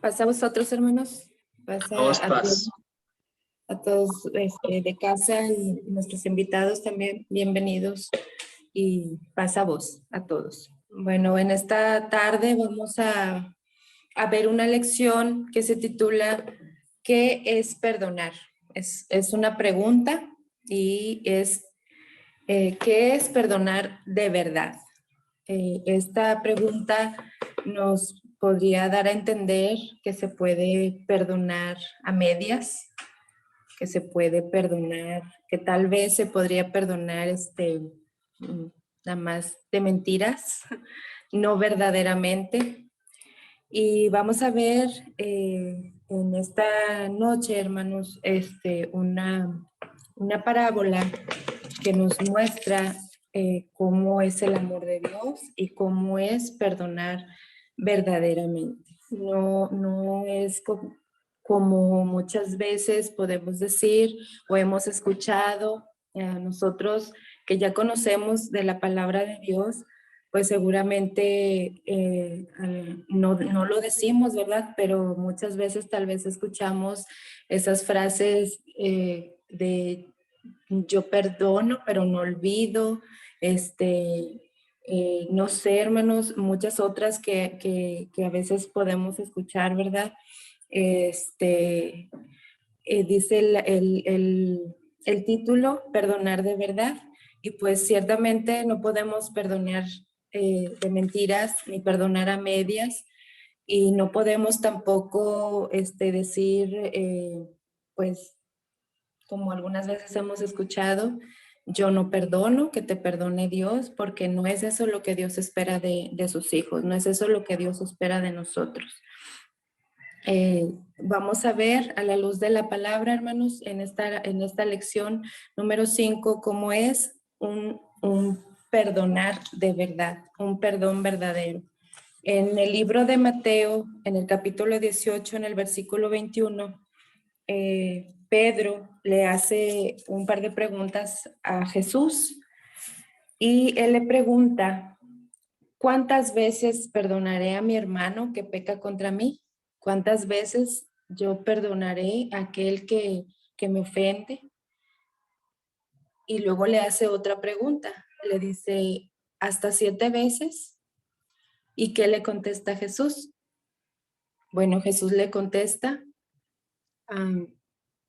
Pasa a vosotros, hermanos. Pasa Os paz. a todos de casa y nuestros invitados también. Bienvenidos y pasa a vos a todos. Bueno, en esta tarde vamos a ver una lección que se titula ¿Qué es perdonar? Es una pregunta y es ¿qué es perdonar de verdad? Esta pregunta nos podría dar a entender que se puede perdonar a medias, que se puede perdonar, que tal vez se podría perdonar nada más de mentiras, no verdaderamente. Y vamos a ver en esta noche, hermanos, una parábola que nos muestra cómo es el amor de Dios y cómo es perdonar verdaderamente. No es como muchas veces podemos decir o hemos escuchado nosotros que ya conocemos de la palabra de Dios, pues seguramente no lo decimos, ¿verdad? Pero muchas veces tal vez escuchamos esas frases de yo perdono, pero no olvido, no sé, hermanos, muchas otras que a veces podemos escuchar, ¿verdad? Dice el título, perdonar de verdad, y pues ciertamente no podemos perdonar de mentiras ni perdonar a medias, y no podemos tampoco decir, pues, como algunas veces hemos escuchado, yo no perdono, que te perdone Dios, porque no es eso lo que Dios espera de sus hijos, no es eso lo que Dios espera de nosotros. Vamos a ver a la luz de la palabra, hermanos, en esta lección número 5, cómo es un perdonar de verdad, un perdón verdadero. En el libro de Mateo, en el capítulo 18, en el versículo 21, Pedro le hace un par de preguntas a Jesús y él le pregunta, ¿cuántas veces perdonaré a mi hermano que peca contra mí? ¿Cuántas veces yo perdonaré a aquel que me ofende? Y luego le hace otra pregunta, le dice, ¿hasta 7 veces? ¿Y qué le contesta Jesús? Bueno, Jesús le contesta,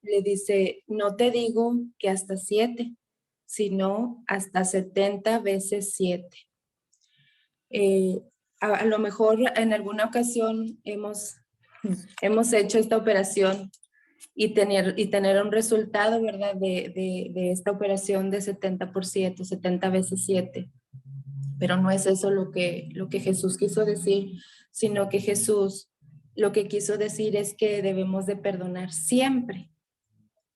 le dice, no te digo que hasta 7, sino hasta 70 veces 7. A lo mejor en alguna ocasión hemos hecho esta operación y tener un resultado, ¿verdad? De esta operación de 70 por 7, 70 veces 7. Pero no es eso lo que Jesús quiso decir, sino que Jesús lo que quiso decir es que debemos de perdonar siempre,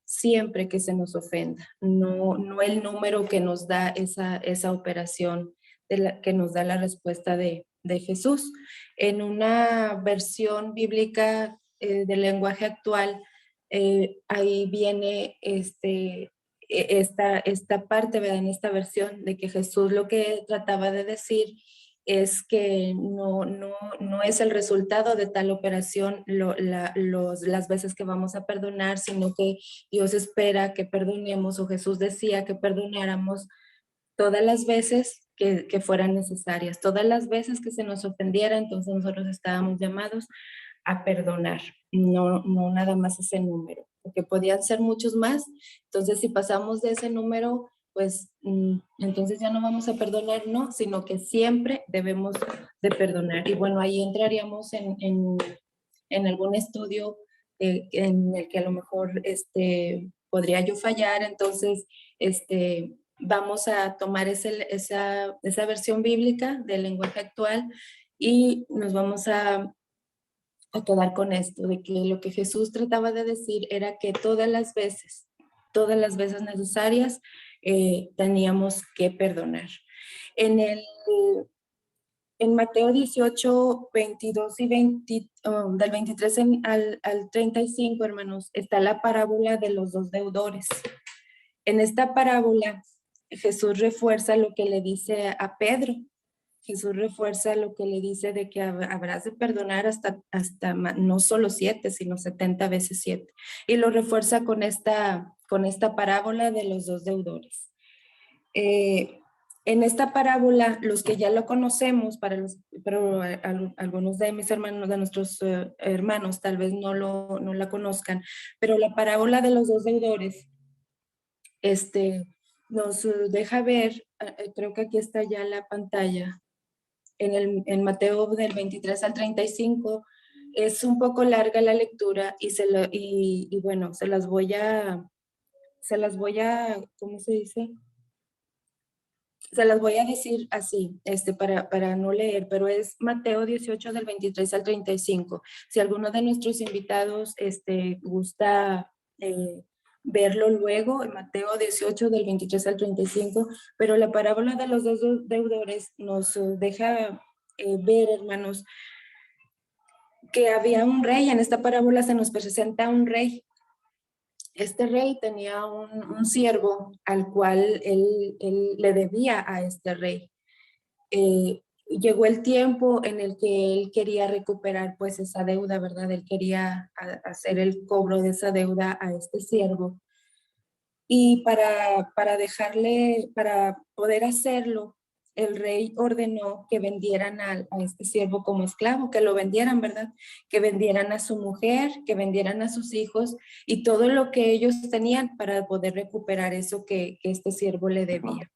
siempre que se nos ofenda, no el número que nos da esa operación, que nos da la respuesta de Jesús. En una versión bíblica del lenguaje actual, ahí viene esta parte, ¿verdad? En esta versión de que Jesús lo que trataba de decir es que no es el resultado de tal operación las veces que vamos a perdonar, sino que Dios espera que perdonemos, o Jesús decía que perdonáramos todas las veces que fueran necesarias, todas las veces que se nos ofendiera, entonces nosotros estábamos llamados a perdonar, no nada más ese número, porque podían ser muchos más, entonces si pasamos de ese número, pues entonces ya no vamos a perdonar, no, sino que siempre debemos de perdonar. Y bueno, ahí entraríamos en algún estudio en el que a lo mejor podría yo fallar, entonces vamos a tomar esa versión bíblica del lenguaje actual y nos vamos a quedar con esto, de que lo que Jesús trataba de decir era que todas las veces necesarias, teníamos que perdonar. En Mateo 18, 22 y 20, del 23 al 35, hermanos, está la parábola de los 2 deudores. En esta parábola, Jesús refuerza lo que le dice a Pedro. Jesús refuerza lo que le dice de que habrás de perdonar no solo 7, sino 70 veces 7. Y lo refuerza con esta parábola de los dos deudores. En esta parábola, los que ya lo conocemos, pero algunos de mis hermanos, de nuestros hermanos, tal vez no la conozcan, pero la parábola de los dos deudores nos deja ver, creo que aquí está ya la pantalla, en Mateo del 23 al 35, es un poco larga la lectura y bueno, se las voy a, ¿cómo se dice? Se las voy a decir así, para no leer, pero es Mateo 18 del 23 al 35. Si alguno de nuestros invitados gusta verlo luego, en Mateo 18 del 23 al 35, pero la parábola de los dos deudores nos deja ver, hermanos, que había un rey. En esta parábola se nos presenta un rey. Este rey tenía un siervo al cual él le debía a este rey. Llegó el tiempo en el que él quería recuperar pues esa deuda, ¿verdad? Él quería hacer el cobro de esa deuda a este siervo. Y para poder hacerlo, el rey ordenó que vendieran a este siervo como esclavo, que lo vendieran, ¿verdad? Que vendieran a su mujer, que vendieran a sus hijos y todo lo que ellos tenían para poder recuperar eso que este siervo le debía.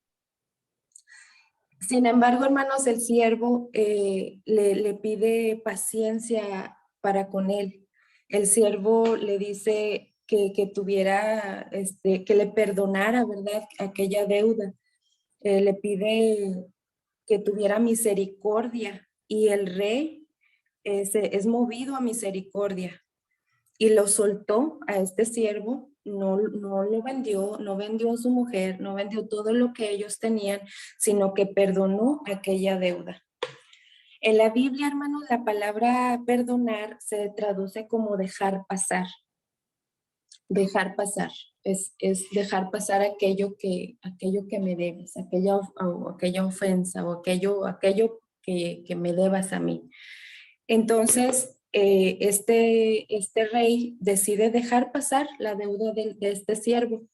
Sin embargo, hermanos, el siervo le pide paciencia para con él. El siervo le dice que tuviera, que le perdonara, ¿verdad? Aquella deuda. Le pide que tuviera misericordia y el rey es movido a misericordia y lo soltó a este siervo, no lo vendió, no vendió a su mujer, no vendió todo lo que ellos tenían, sino que perdonó aquella deuda. En la Biblia, hermanos, la palabra perdonar se traduce como dejar pasar. Dejar pasar. Es dejar pasar aquello que me debes, aquella ofensa o aquello que me debas a mí. Entonces, este rey decide dejar pasar la deuda de este siervo.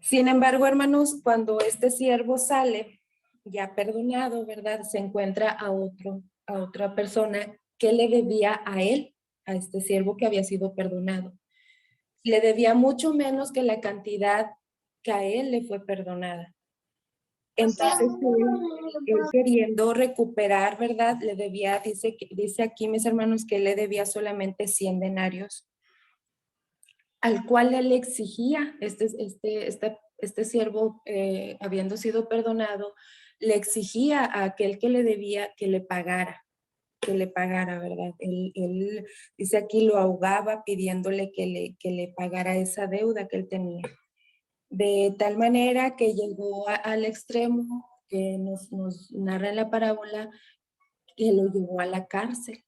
Sin embargo, hermanos, cuando este siervo sale, ya perdonado, ¿verdad? Se encuentra a otra persona que le debía a él, a este siervo que había sido perdonado. Le debía mucho menos que la cantidad que a él le fue perdonada. Entonces, él queriendo recuperar, ¿verdad? Le debía, dice aquí mis hermanos, que le debía solamente 100 denarios, al cual él exigía, este siervo, habiendo sido perdonado, le exigía a aquel que le debía que le pagara, ¿verdad? Él dice aquí, lo ahogaba pidiéndole que le pagara esa deuda que él tenía. De tal manera que llegó al extremo que nos narra en la parábola, que lo llevó a la cárcel,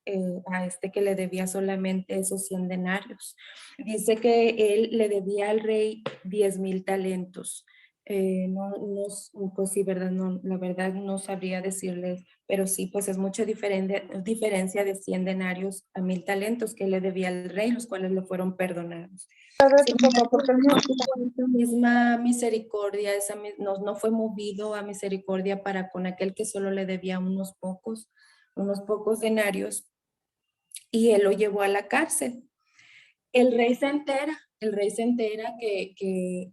a que le debía solamente esos 100 denarios. Dice que él le debía al rey 10,000 talentos. Pues sí, ¿verdad? No, la verdad no sabría decirles, pero sí, pues es mucha diferencia de 100 denarios a 1,000 talentos que le debía al rey, los cuales le fueron perdonados. Esa misma misericordia, no fue movido a misericordia para con aquel que solo le debía unos pocos denarios, y él lo llevó a la cárcel. El rey se entera que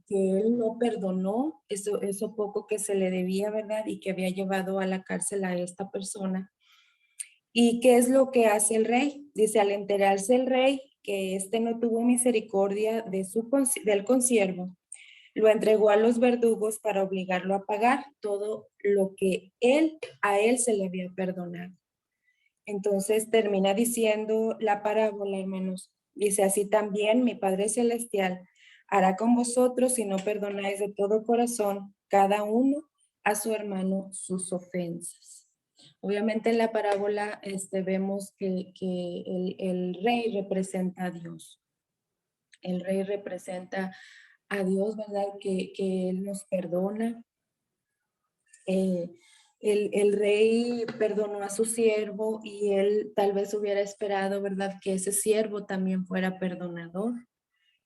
él no perdonó eso poco que se le debía, ¿verdad? Y que había llevado a la cárcel a esta persona. ¿Y qué es lo que hace el rey? Dice, al enterarse el rey que no tuvo misericordia del consiervo, lo entregó a los verdugos para obligarlo a pagar todo lo que a él se le había perdonado. Entonces termina diciendo la parábola, hermanos. Dice, así también mi Padre Celestial hará con vosotros si no perdonáis de todo corazón cada uno a su hermano sus ofensas. Obviamente en la parábola vemos que el rey representa a Dios. El rey representa a Dios, ¿verdad? Que Él nos perdona. el rey perdonó a su siervo y él tal vez hubiera esperado, ¿verdad? Que ese siervo también fuera perdonador,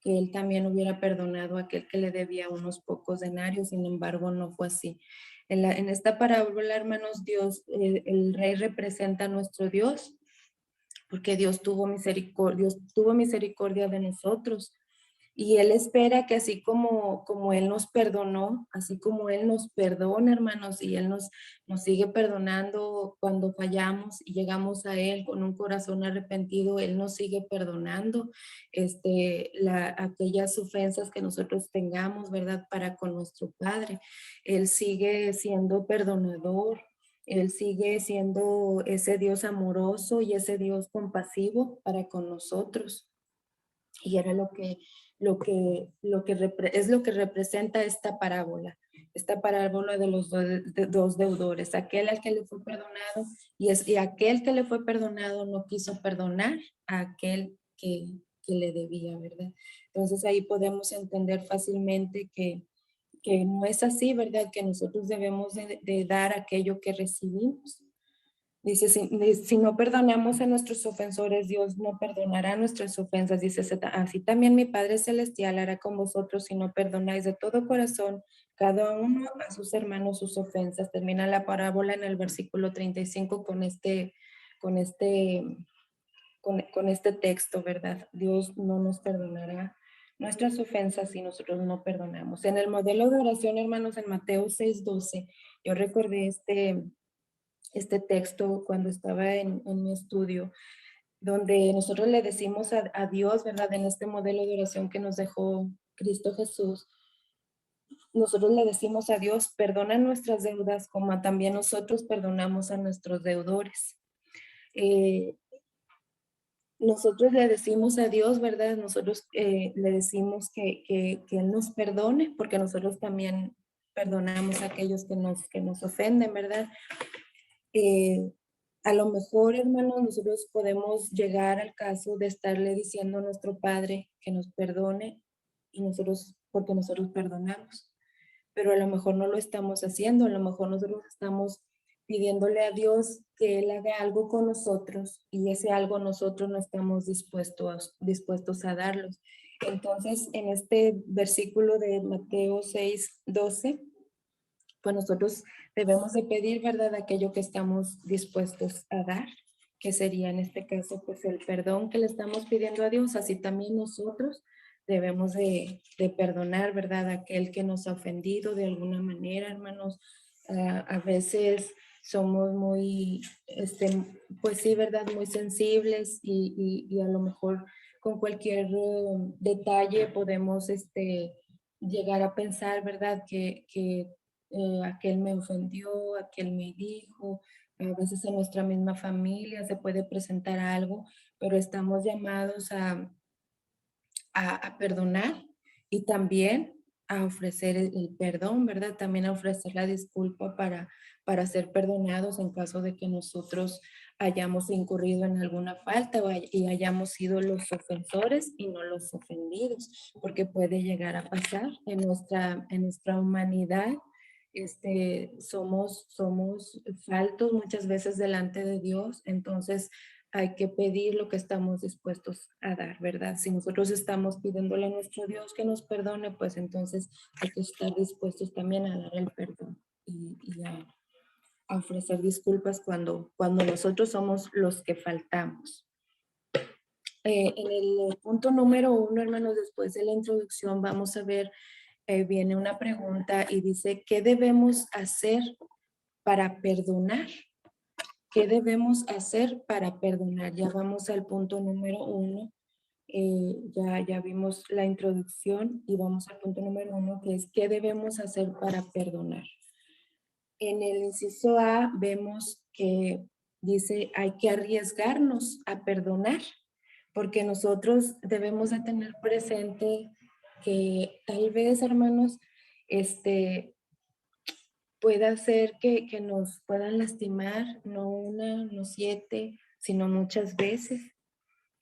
que él también hubiera perdonado a aquel que le debía unos pocos denarios, sin embargo no fue así. En esta parábola, hermanos, el rey representa a nuestro Dios, porque Dios tuvo misericordia de nosotros. Y Él espera que así como Él nos perdonó, así como Él nos perdona, hermanos, y Él nos sigue perdonando cuando fallamos y llegamos a Él con un corazón arrepentido, Él nos sigue perdonando aquellas ofensas que nosotros tengamos, ¿verdad? Para con nuestro Padre. Él sigue siendo perdonador. Él sigue siendo ese Dios amoroso y ese Dios compasivo para con nosotros. Y era es lo que representa esta parábola de los dos deudores, aquel al que le fue perdonado y aquel que le fue perdonado no quiso perdonar a aquel que le debía, ¿verdad? Entonces ahí podemos entender fácilmente que no es así, ¿verdad? Que nosotros debemos de dar aquello que recibimos. Dice, si no perdonamos a nuestros ofensores, Dios no perdonará nuestras ofensas. Dice, así también mi Padre Celestial hará con vosotros si no perdonáis de todo corazón cada uno a sus hermanos sus ofensas. Termina la parábola en el versículo 35 con este, con este texto, ¿verdad? Dios no nos perdonará nuestras ofensas si nosotros no perdonamos. En el modelo de oración, hermanos, en Mateo 6:12, yo recordé este texto cuando estaba en mi estudio, donde nosotros le decimos a Dios, ¿verdad? En este modelo de oración que nos dejó Cristo Jesús, nosotros le decimos a Dios, perdona nuestras deudas como también nosotros perdonamos a nuestros deudores. Eh, Nosotros le decimos a Dios, ¿verdad? Nosotros le decimos que Él nos perdone, porque nosotros también perdonamos a aquellos que nos ofenden, ¿verdad? Eh, a lo mejor, hermanos, nosotros podemos llegar al caso de estarle diciendo a nuestro Padre que nos perdone y nosotros, porque nosotros perdonamos, pero a lo mejor no lo estamos haciendo, a lo mejor nosotros estamos pidiéndole a Dios que Él haga algo con nosotros y ese algo nosotros no estamos dispuestos a darlos. Entonces, en este versículo de Mateo 6:12, pues nosotros debemos de pedir, ¿verdad?, aquello que estamos dispuestos a dar, que sería en este caso, pues el perdón que le estamos pidiendo a Dios, así también nosotros debemos de perdonar, ¿verdad?, a aquel que nos ha ofendido de alguna manera, hermanos. A veces somos muy, pues sí, ¿verdad?, muy sensibles y a lo mejor con cualquier detalle podemos llegar a pensar, ¿verdad?, que aquel me ofendió, aquel me dijo, a veces en nuestra misma familia se puede presentar algo, pero estamos llamados a perdonar y también a ofrecer el perdón, ¿verdad? También a ofrecer la disculpa para ser perdonados en caso de que nosotros hayamos incurrido en alguna falta y hayamos sido los ofensores y no los ofendidos, porque puede llegar a pasar en nuestra humanidad. Somos faltos muchas veces delante de Dios, entonces hay que pedir lo que estamos dispuestos a dar, ¿verdad? Si nosotros estamos pidiéndole a nuestro Dios que nos perdone, pues entonces hay que estar dispuestos también a dar el perdón y a ofrecer disculpas cuando nosotros somos los que faltamos. En el punto número 1, hermanos, después de la introducción, vamos a ver, viene una pregunta y dice, ¿qué debemos hacer para perdonar? ¿Qué debemos hacer para perdonar? Ya vamos al punto número 1. Ya vimos la introducción y vamos al punto número 1, que es ¿qué debemos hacer para perdonar? En el inciso A vemos que dice hay que arriesgarnos a perdonar, porque nosotros debemos de tener presente que tal vez, hermanos, pueda ser que nos puedan lastimar, no una, no 7, sino muchas veces.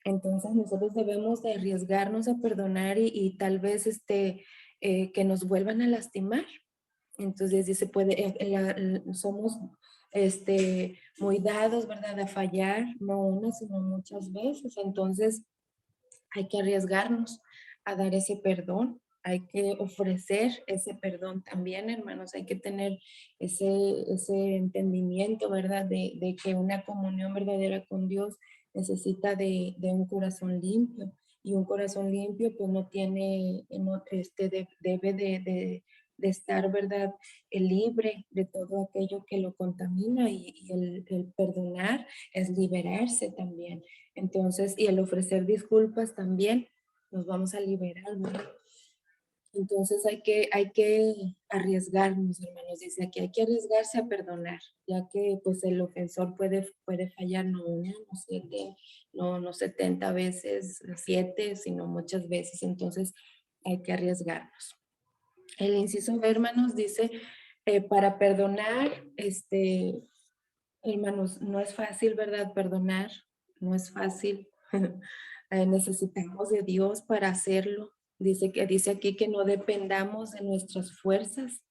Entonces nosotros debemos de arriesgarnos a perdonar y tal vez que nos vuelvan a lastimar. Entonces dice, somos muy dados, ¿verdad? A fallar, no una, sino muchas veces. Entonces hay que arriesgarnos a dar ese perdón. Hay que ofrecer ese perdón también, hermanos. Hay que tener ese entendimiento, ¿verdad? De que una comunión verdadera con Dios necesita de un corazón limpio. Y un corazón limpio, pues no tiene, no, debe de estar, ¿verdad? Libre de todo aquello que lo contamina y el perdonar es liberarse también. Entonces, y el ofrecer disculpas también nos vamos a liberar, ¿verdad? Entonces hay que arriesgarnos, hermanos. Dice aquí, hay que arriesgarse a perdonar, ya que pues el ofensor puede fallar no una, no siete, no 70 veces, siete, sino muchas veces. Entonces hay que arriesgarnos. El inciso B, hermanos, dice, para perdonar, hermanos, no es fácil, ¿verdad? Perdonar, no es fácil. Necesitamos de Dios para hacerlo. Dice aquí que no dependamos de nuestras fuerzas,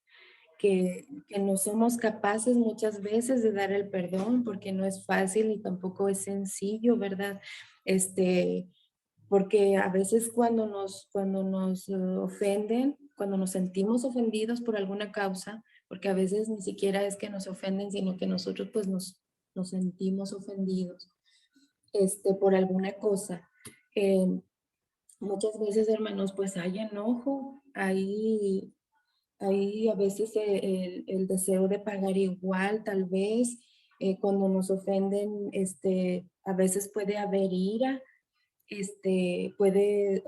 que no somos capaces muchas veces de dar el perdón, porque no es fácil y tampoco es sencillo, ¿verdad? Porque a veces cuando nos ofenden, cuando nos sentimos ofendidos por alguna causa, porque a veces ni siquiera es que nos ofenden, sino que nosotros pues nos sentimos ofendidos por alguna cosa. Eh, Muchas veces, hermanos, pues hay enojo, hay a veces el deseo de pagar igual, tal vez, cuando nos ofenden, a veces puede haber ira, puede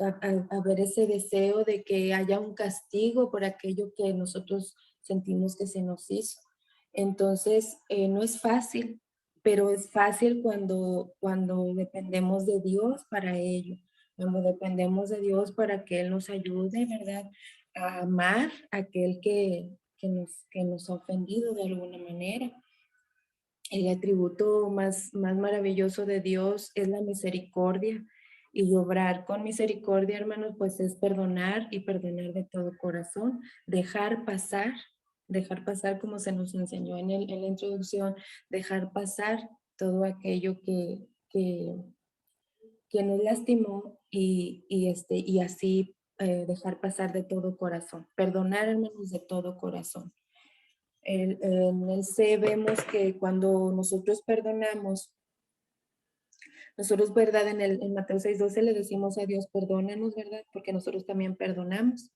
haber ese deseo de que haya un castigo por aquello que nosotros sentimos que se nos hizo. Entonces, no es fácil, pero es fácil cuando dependemos de Dios para ello, cuando dependemos de Dios para que Él nos ayude, ¿verdad? A amar a aquel que nos ha ofendido de alguna manera. El atributo más maravilloso de Dios es la misericordia. Y obrar con misericordia, hermanos, pues es perdonar y perdonar de todo corazón, dejar pasar como se nos enseñó en la introducción, dejar pasar todo aquello que nos lastimó y así dejar pasar de todo corazón, perdonar, hermanos, de todo corazón. En el C vemos que cuando nosotros perdonamos, nosotros, ¿verdad? En Mateo 6:12 le decimos a Dios, perdónanos, ¿verdad? Porque nosotros también perdonamos.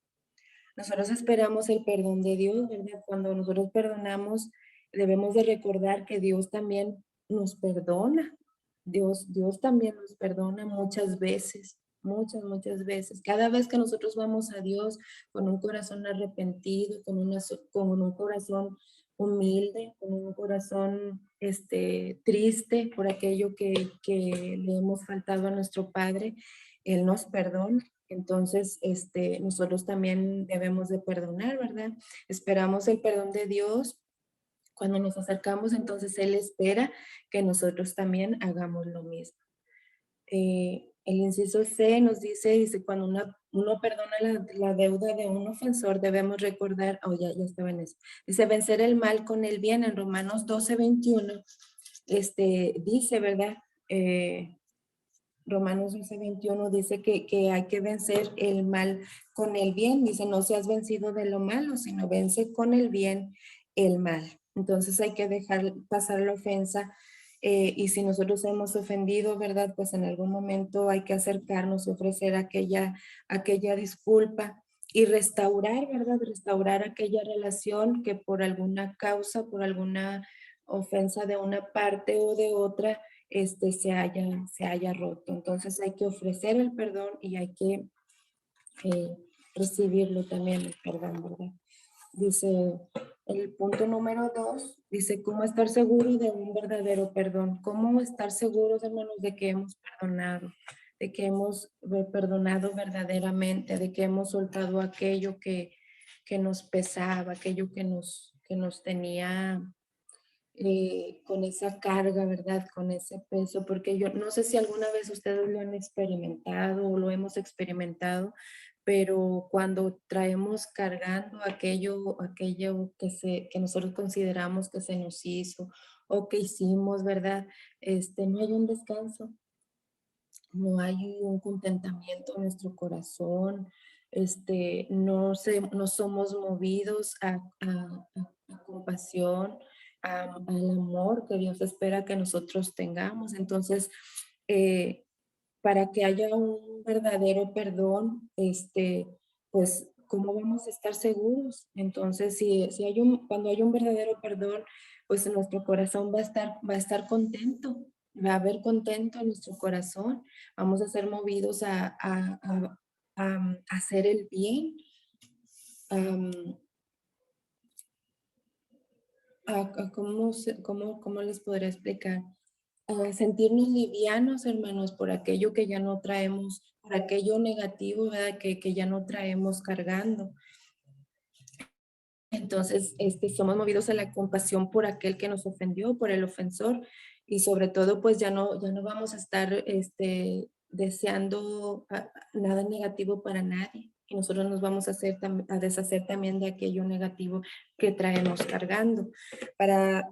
Nosotros esperamos el perdón de Dios, ¿verdad? Cuando nosotros perdonamos, debemos de recordar que Dios también nos perdona. Dios también nos perdona muchas veces, muchas veces. Cada vez que nosotros vamos a Dios con un corazón arrepentido, con un corazón humilde, con un corazón triste por aquello que le hemos faltado a nuestro Padre, Él nos perdona. Entonces, nosotros también debemos de perdonar, ¿verdad? Esperamos el perdón de Dios. Cuando nos acercamos, entonces Él espera que nosotros también hagamos lo mismo. El inciso C nos dice, cuando uno perdona la deuda de un ofensor, debemos recordar, ya estaba en eso, dice, vencer el mal con el bien, en Romanos 12:21, dice, ¿verdad? Romanos 12:21 dice que hay que vencer el mal con el bien. Dice, no seas vencido de lo malo, sino vence con el bien el mal. Entonces hay que dejar pasar la ofensa. Y si nosotros hemos ofendido, ¿verdad? Pues en algún momento hay que acercarnos y ofrecer aquella disculpa y restaurar, ¿verdad? Restaurar aquella relación que por alguna causa, por alguna ofensa de una parte o de otra, se haya roto. Entonces hay que ofrecer el perdón y hay que recibirlo también, el perdón, ¿verdad? Dice el punto número 2, dice cómo estar seguro de un verdadero perdón. Cómo estar seguros, hermanos, de que hemos perdonado, de que hemos perdonado verdaderamente, de que hemos soltado aquello que nos pesaba, aquello que nos tenía con esa carga, ¿verdad? Con ese peso, porque yo no sé si alguna vez ustedes lo han experimentado o lo hemos experimentado, pero cuando traemos cargando aquello que nosotros consideramos que se nos hizo o que hicimos, ¿verdad? No hay un descanso, no hay un contentamiento en nuestro corazón, no somos movidos a compasión, al amor que Dios espera que nosotros tengamos. Entonces, eh, para que haya un verdadero perdón, pues, ¿cómo vamos a estar seguros? Entonces, cuando hay un verdadero perdón, pues nuestro corazón va a estar contento, va a haber contento en nuestro corazón, vamos a ser movidos a hacer el bien, am, ¿cómo les podría explicar? A sentirnos livianos, hermanos, por aquello que ya no traemos, por aquello negativo, ¿verdad? Que ya no traemos cargando. Entonces, somos movidos a la compasión por aquel que nos ofendió, por el ofensor, y sobre todo, pues ya no vamos a estar deseando nada negativo para nadie. Y nosotros nos vamos a deshacer también de aquello negativo que traemos cargando. Para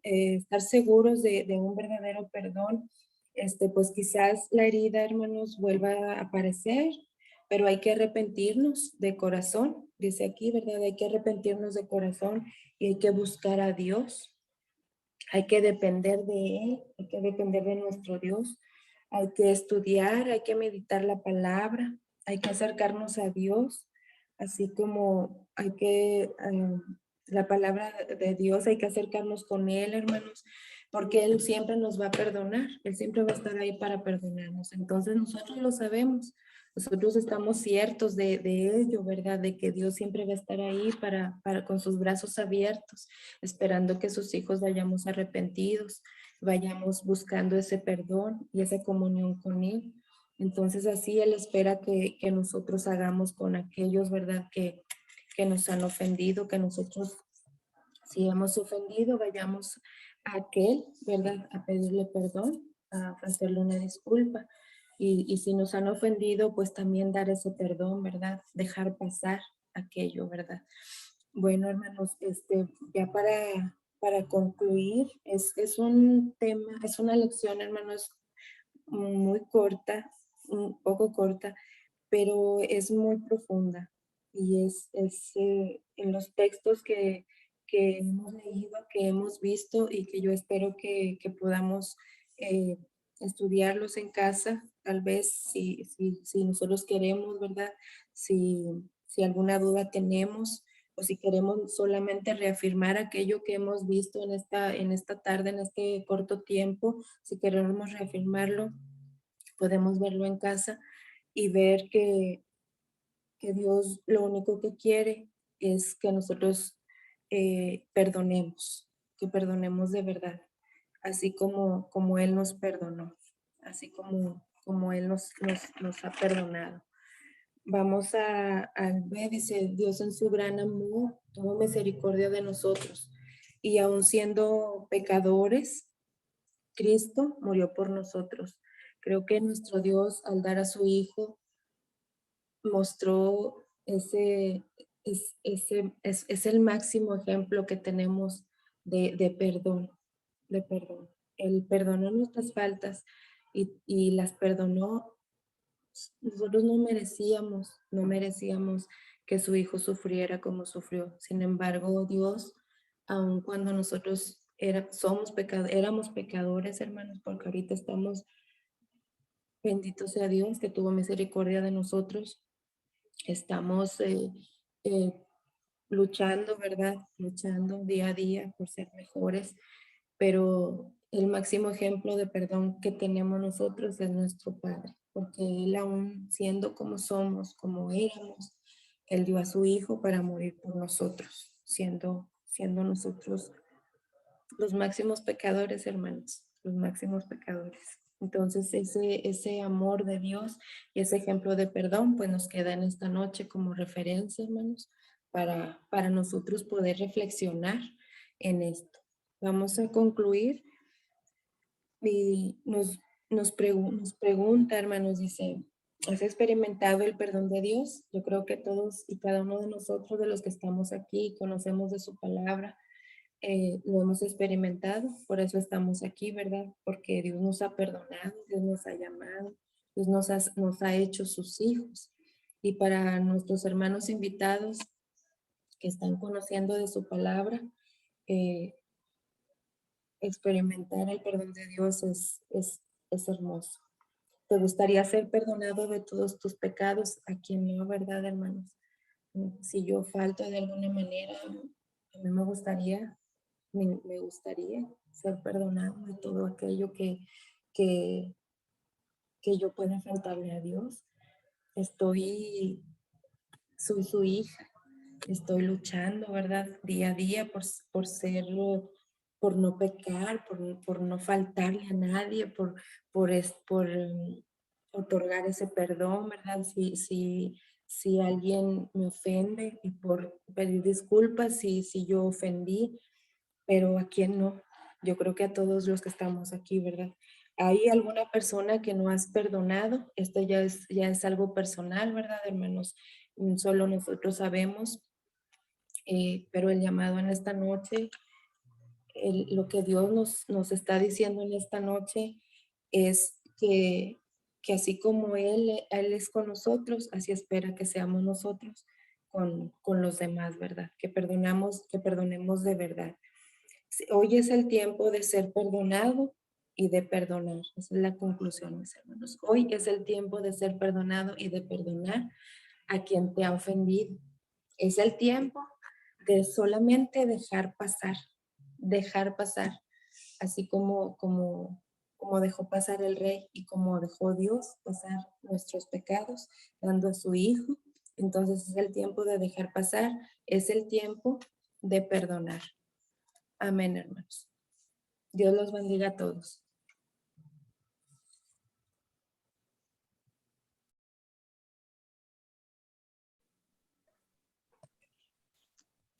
estar seguros de un verdadero perdón, pues quizás la herida, hermanos, vuelva a aparecer, pero hay que arrepentirnos de corazón, dice aquí, ¿verdad? Hay que arrepentirnos de corazón y hay que buscar a Dios, hay que depender de Él, hay que depender de nuestro Dios, hay que estudiar, hay que meditar la palabra, hay que acercarnos a Dios, así como la palabra de Dios, hay que acercarnos con Él, hermanos, porque Él siempre nos va a perdonar, Él siempre va a estar ahí para perdonarnos. Entonces nosotros lo sabemos, nosotros estamos ciertos de ello, ¿verdad? De que Dios siempre va a estar ahí con sus brazos abiertos, esperando que sus hijos vayamos arrepentidos, vayamos buscando ese perdón y esa comunión con Él. Entonces así Él espera que nosotros hagamos con aquellos, ¿verdad? Que nos han ofendido, que nosotros, si hemos ofendido, vayamos a aquel, ¿verdad? A pedirle perdón, a ofrecerle una disculpa. Y si nos han ofendido, pues también dar ese perdón, ¿verdad? Dejar pasar aquello, ¿verdad? Bueno, hermanos, ya para concluir, es un tema, es una lección, hermanos, muy corta, un poco corta, pero es muy profunda y es en los textos que hemos leído, que hemos visto y que yo espero que podamos eh, estudiarlos en casa, tal vez si nosotros queremos, ¿verdad? Si alguna duda tenemos o si queremos solamente reafirmar aquello que hemos visto en esta tarde, en este corto tiempo, si queremos reafirmarlo, podemos verlo en casa y ver que Dios lo único que quiere es que nosotros perdonemos, que perdonemos de verdad, así como Él nos perdonó, así como Él nos ha perdonado. Vamos al ver, dice, Dios en su gran amor tuvo misericordia de nosotros y aun siendo pecadores, Cristo murió por nosotros. Creo que nuestro Dios, al dar a su Hijo, mostró es el máximo ejemplo que tenemos de perdón, de perdón. Él perdonó nuestras faltas y las perdonó. Nosotros no merecíamos que su Hijo sufriera como sufrió. Sin embargo, Dios, aun cuando nosotros éramos pecadores, hermanos, porque ahorita estamos, bendito sea Dios, que tuvo misericordia de nosotros. Estamos eh, luchando, ¿verdad? Luchando día a día por ser mejores, pero el máximo ejemplo de perdón que tenemos nosotros es nuestro Padre, porque Él aún siendo como somos, como éramos, Él dio a su Hijo para morir por nosotros, siendo nosotros los máximos pecadores, hermanos, los máximos pecadores. Entonces, ese amor de Dios y ese ejemplo de perdón, pues nos queda en esta noche como referencia, hermanos, para nosotros poder reflexionar en esto. Vamos a concluir y nos pregunta, hermanos, dice, ¿Has experimentado el perdón de Dios? Yo creo que todos y cada uno de nosotros, de los que estamos aquí, conocemos de su palabra, lo hemos experimentado, por eso estamos aquí, ¿verdad? Porque Dios nos ha perdonado, Dios nos ha llamado, Dios nos ha hecho sus hijos. Y para nuestros hermanos invitados que están conociendo de su palabra, eh, experimentar el perdón de Dios es hermoso. ¿Te gustaría ser perdonado de todos tus pecados? ¿A quién no, verdad, hermanos? Si yo falto de alguna manera, a mí me gustaría ser perdonado de todo aquello que, que yo pueda faltarle a Dios. Soy su hija, estoy luchando, ¿verdad? Día a día por ser, por no pecar, por no faltarle a nadie, por otorgar ese perdón, ¿verdad? Si alguien me ofende y por pedir disculpas si yo ofendí, pero ¿a quién no? Yo creo que a todos los que estamos aquí, ¿verdad? ¿Hay alguna persona que no has perdonado? Esto ya es algo personal, ¿verdad, hermanos? Solo nosotros sabemos, pero el llamado en esta noche, lo que Dios nos está diciendo en esta noche es que así como Él es con nosotros, así espera que seamos nosotros con los demás, ¿verdad? Que perdonemos de verdad. Hoy es el tiempo de ser perdonado y de perdonar. Esa es la conclusión, mis hermanos. Hoy es el tiempo de ser perdonado y de perdonar a quien te ha ofendido. Es el tiempo de solamente dejar pasar, así como dejó pasar el rey y como dejó Dios pasar nuestros pecados, dando a su Hijo. Entonces es el tiempo de dejar pasar, es el tiempo de perdonar. Amén, hermanos. Dios los bendiga a todos.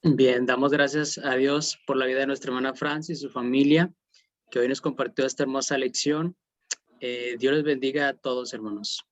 Bien, damos gracias a Dios por la vida de nuestra hermana Francis y su familia, que hoy nos compartió esta hermosa lección. Dios les bendiga a todos, hermanos.